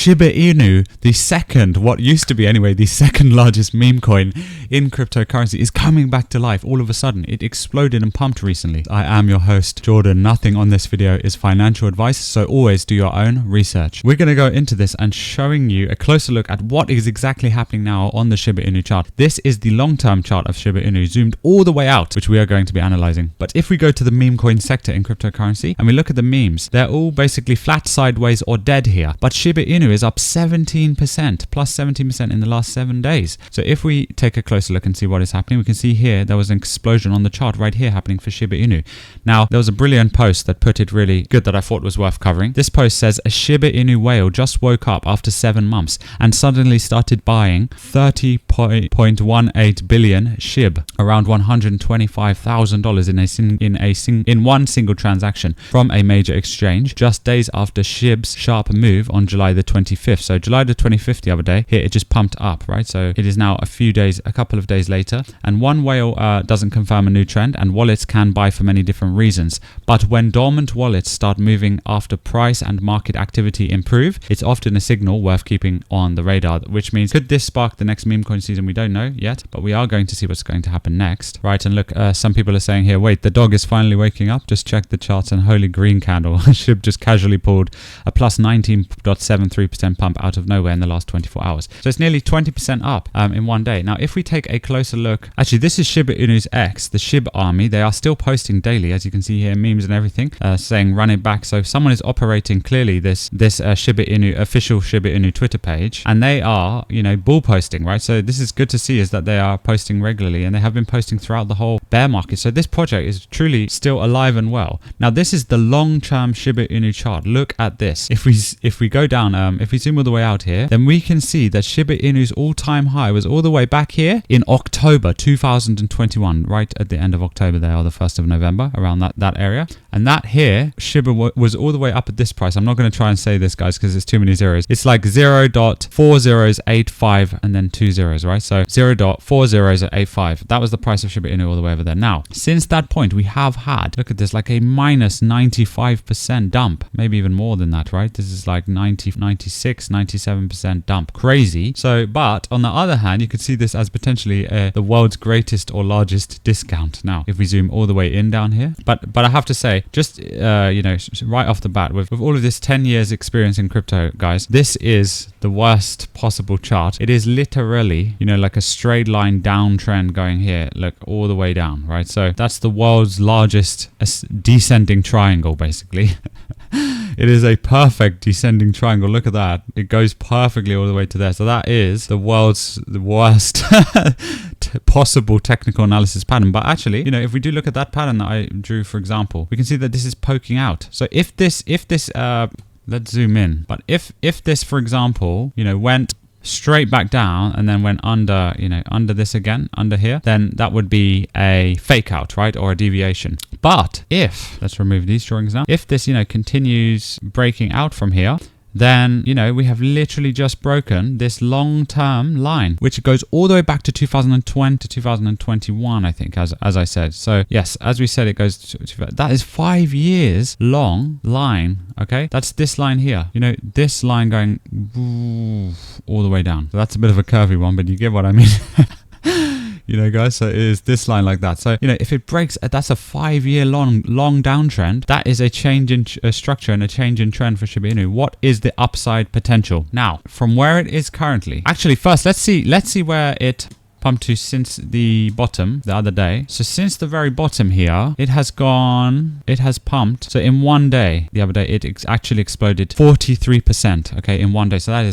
Shiba Inu, the second, what used to be anyway, the second largest meme coin in cryptocurrency, is coming back to life all of a sudden. It exploded and pumped recently. I am your host, Jordan. Nothing on this video is financial advice, so always do your own research. We're going to go into this and showing you a closer look at what is exactly happening now on the Shiba Inu chart. This is the long-term chart of Shiba Inu, zoomed all the way out, which we are going to be analyzing. But if we go to the meme coin sector in cryptocurrency and we look at the memes, they're all basically flat, sideways, or dead here. But Shiba Inu is up 17%, plus 17% in the last 7 days. So if we take a closer look and see what is happening, we can see here there was an explosion on the chart right here happening for Shiba Inu. Now, there was a brilliant post that put it really good that I thought was worth covering. This post says, a Shiba Inu whale just woke up after 7 months and suddenly started buying 30.18 billion SHIB, around $125,000 in one single transaction from a major exchange, just days after SHIB's sharp move on July the 25th. So July the 25th the other day, here it just pumped up, right? So it is now a couple of days later, and one whale doesn't confirm a new trend, and wallets can buy for many different reasons. But when dormant wallets start moving after price and market activity improve, it's often a signal worth keeping on the radar, which means could this spark the next meme coin season? We don't know yet, but we are going to see what's going to happen next, right? And look, some people are saying here, wait, the dog is finally waking up. Just check the charts and holy green candle. SHIB just casually pulled a plus 19.73% pump out of nowhere in the last 24 hours. So it's nearly 20% up in one day. Now, if we take a closer look, actually, this is Shiba Inu's X, the SHIB army. They are still posting daily, as you can see here, memes and everything, saying run it back. So someone is operating clearly this Shiba Inu, official Shiba Inu Twitter page, and they are, bull posting, right? So this is good to see, is that they are posting regularly, and they have been posting throughout the whole bear market. So this project is truly still alive and well. Now, this is the long-term Shiba Inu chart. Look at this. If we go down, if we zoom all the way out here, then we can see that Shiba Inu's all-time high was all the way back here in October 2021, right at the end of October there, or the 1st of November, around that area. And that here, Shiba was all the way up at this price. I'm not going to try and say this, guys, because it's too many zeros. It's like 0.4085 and then 2 zeros, right? So 0.4085. That was the price of Shiba Inu all the way over there. Now, since that point, we have had, look at this, like a minus 95% dump, maybe even more than that, right? This is like 90, 96, 97% dump. Crazy. So, but on the other hand, you could see this as potentially the world's greatest or largest discount. Now, if we zoom all the way in down here, but I have to say, just right off the bat, with all of this 10 years experience in crypto, guys, this is the worst possible chart. It is literally, like a straight line downtrend going here, look, all the way down, right? So that's the world's largest descending triangle, basically. It is a perfect descending triangle. Look at that. It goes perfectly all the way to there. So that is the world's worst possible technical analysis pattern. But actually, if we do look at that pattern that I drew, for example, we can see that this is poking out. So if this, let's zoom in. But if this, for example, went straight back down and then went under, under this again, under here, then that would be a fake out, right? Or a deviation. But if, let's remove these drawings now, if this, continues breaking out from here, then, we have literally just broken this long-term line, which goes all the way back to 2020 to 2021, I think, as I said. So yes, as we said, it goes to that is 5 years long line, okay? That's this line here, this line going all the way down. So that's a bit of a curvy one, but you get what I mean. Guys, so it is this line like that. So, if it breaks, that's a 5-year long downtrend. That is a change in structure and a change in trend for Shiba Inu. What is the upside potential? Now, from where it is currently, actually, first, let's see where it pumped to since the bottom the other day. So since the very bottom here, it has pumped. So in one day, the other day, it actually exploded 43%. Okay, in one day. So that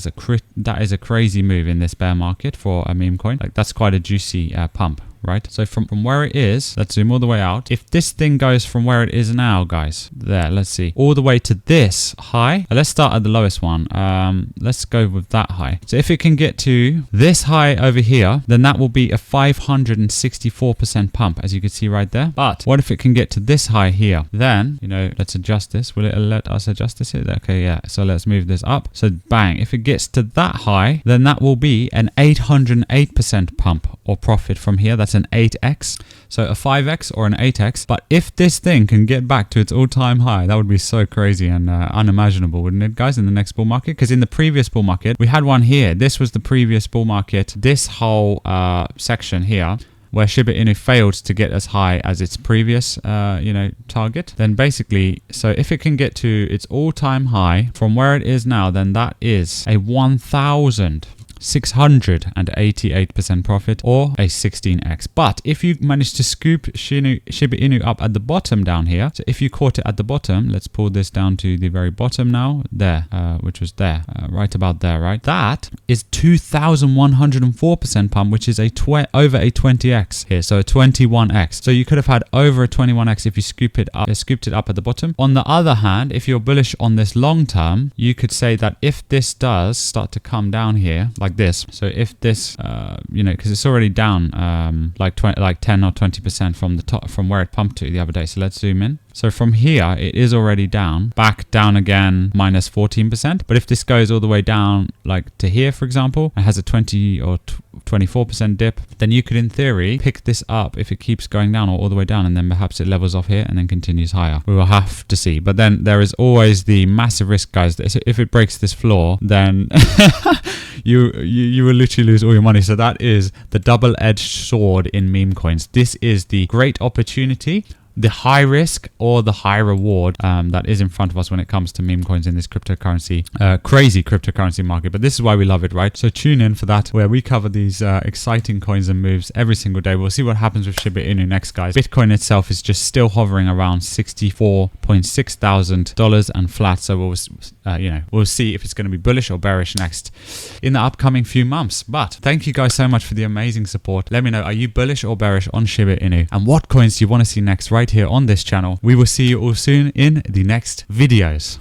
is a crazy move in this bear market for a meme coin. Like, that's quite a juicy pump. Right, so from where it is, let's zoom all the way out. If this thing goes from where it is now, guys, there, let's see, all the way to this high. Let's start at the lowest one. Let's go with that high. So if it can get to this high over here, then that will be a 564% pump, as you can see right there. But what if it can get to this high here? Then, let's adjust this. Will it let us adjust this here? Okay, yeah. So let's move this up. So bang, if it gets to that high, then that will be an 808% pump or profit from here. That's an 8x. So a 5x or an 8x. But if this thing can get back to its all-time high, that would be so crazy and unimaginable, wouldn't it, guys, in the next bull market? Because in the previous bull market, we had one here. This was the previous bull market. This whole section here, where Shiba Inu failed to get as high as its previous, target, then basically, so if it can get to its all-time high from where it is now, then that is a 1,688% profit or a 16x. But if you manage to scoop Shiba Inu up at the bottom down here, so if you caught it at the bottom, let's pull this down to the very bottom now, there, which was there, right about there, right? That is 2,104% pump, which is over a 20x here, so a 21x. So you could have had over a 21x if you scooped it up at the bottom. On the other hand, if you're bullish on this long term, you could say that if this does start to come down here, like this, so if this because it's already down like 10 or 20% from the top, from where it pumped to the other day. So let's zoom in. So from here, it is already down, back down again, minus 14%. But if this goes all the way down, like to here, for example, it has a 20 or 24% dip, then you could, in theory, pick this up if it keeps going down or all the way down, and then perhaps it levels off here and then continues higher. We will have to see. But then there is always the massive risk, guys, that if it breaks this floor, then you will literally lose all your money. So that is the double-edged sword in meme coins. This is the great opportunity, the high risk or the high reward that is in front of us when it comes to meme coins in this cryptocurrency, crazy cryptocurrency market. But this is why we love it, right? So tune in for that, where we cover these exciting coins and moves every single day. We'll see what happens with Shiba Inu next, guys. Bitcoin itself is just still hovering around $64.6 thousand and flat. So we'll see if it's going to be bullish or bearish next in the upcoming few months. But thank you guys so much for the amazing support. Let me know, are you bullish or bearish on Shiba Inu, and what coins do you want to see next right here on this channel? We will see you all soon in the next videos.